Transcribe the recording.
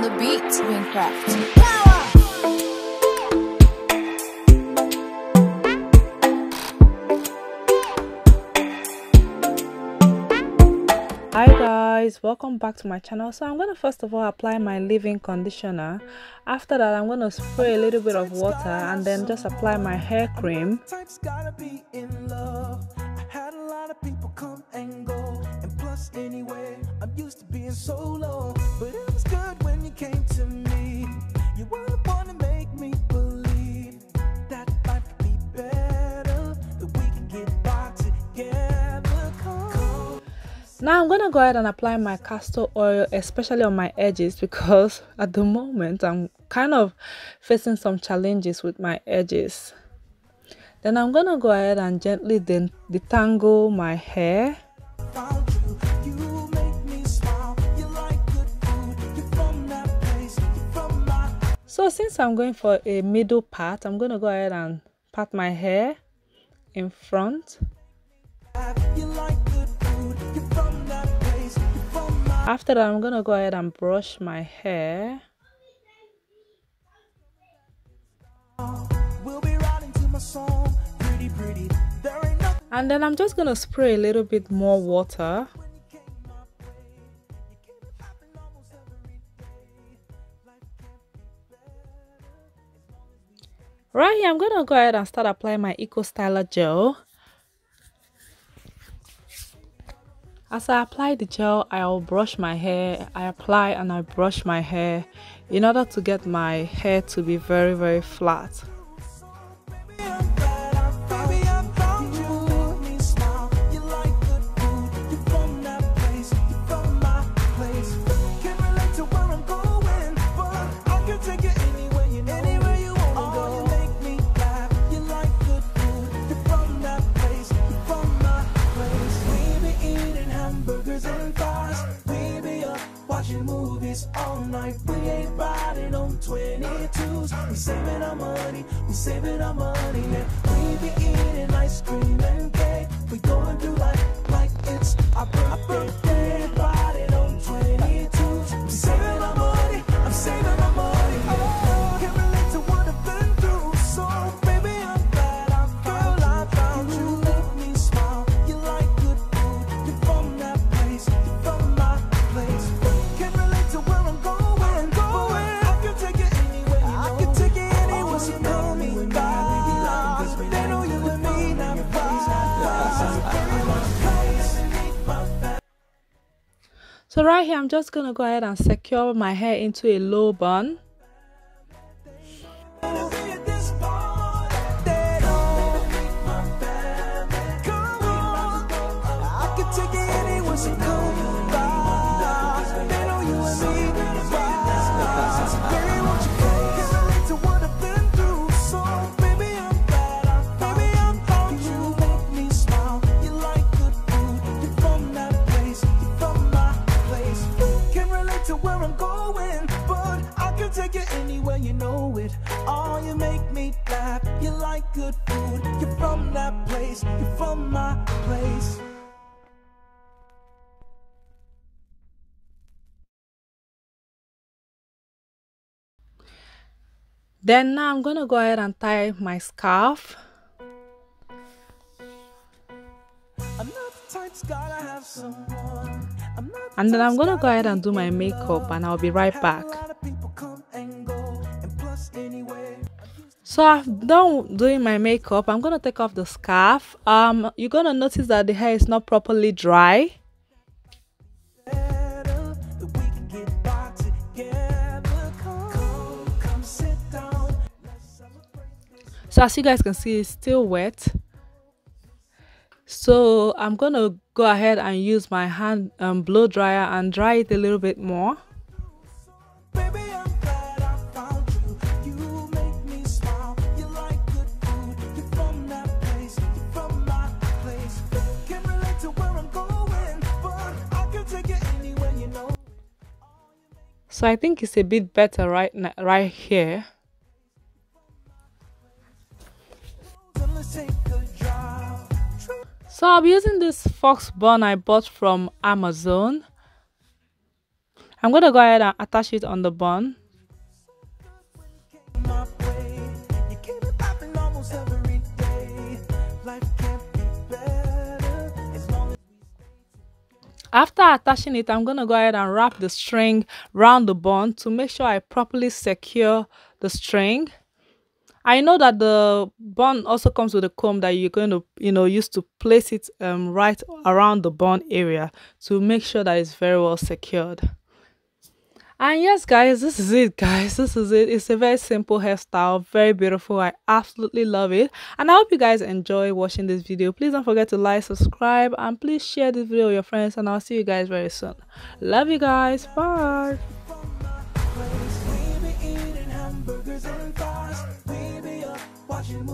the beat, Wingcraft. Hi guys, welcome back to my channel. So I'm going to first of all apply my leave-in conditioner. After that, I'm going to spray a little bit of water and then just apply my hair cream. Anyway, I'm used to being so low, but it was good when you came to me. You were the one to make me believe that life could be better, that we can get back together. Now I'm gonna go ahead and apply my castor oil, especially on my edges, because at the moment I'm kind of facing some challenges with my edges. Then I'm gonna go ahead and gently detangle my hair. So since I'm going for a middle part, I'm going to go ahead and part my hair in front. After that, I'm going to go ahead and brush my hair. And then I'm just going to spray a little bit more water. Right here, I'm going to go ahead and start applying my Eco Styler gel. As I apply the gel, I'll brush my hair. I apply and I brush my hair in order to get my hair to be very, very flat. All night, we ain't riding on 22s. We saving our money, yeah. We be eating ice cream and cake. We going through life like it's our birthday. Riding on 22s. We saving our money, I'm saving our money, yeah. Can't relate to what I've been through, so baby I'm glad I found you. Make me smile, you like good food. You're from that place, you're from my place. Can't relate to where I'm going. I can take it anywhere, I can take it anywhere. You know me, God. They know you and me now. So right here, I'm just gonna go ahead and secure my hair into a low bun. Take it anywhere, you know it. Oh, you make me laugh. You like good food. You're from that place. You're from my place. Then now I'm gonna go ahead and tie my scarf. And then I'm gonna go ahead and do my makeup, and I'll be right back. So I've done doing my makeup. I'm gonna take off the scarf. You're gonna notice that the hair is not properly dry. So as you guys can see, it's still wet. So I'm gonna go ahead and use my hand blow dryer and dry it a little bit more. So I think it's a bit better right here. So I'll be using this fox bun I bought from Amazon. I'm gonna go ahead and attach it on the bun. My way, you keep it popping almost every day. Life can't be better as long as After attaching it, I'm gonna go ahead and wrap the string around the bun to make sure I properly secure the string. I know that the bun also comes with a comb that you're going to, use to place it right around the bun area to make sure that it's very well secured. And yes, guys, this is it, guys. This is it. It's a very simple hairstyle, very beautiful. I absolutely love it. And I hope you guys enjoy watching this video. Please don't forget to like, subscribe, and please share this video with your friends. And I'll see you guys very soon. Love you guys. Bye. we be eating hamburgers and fries. We be up watching movies.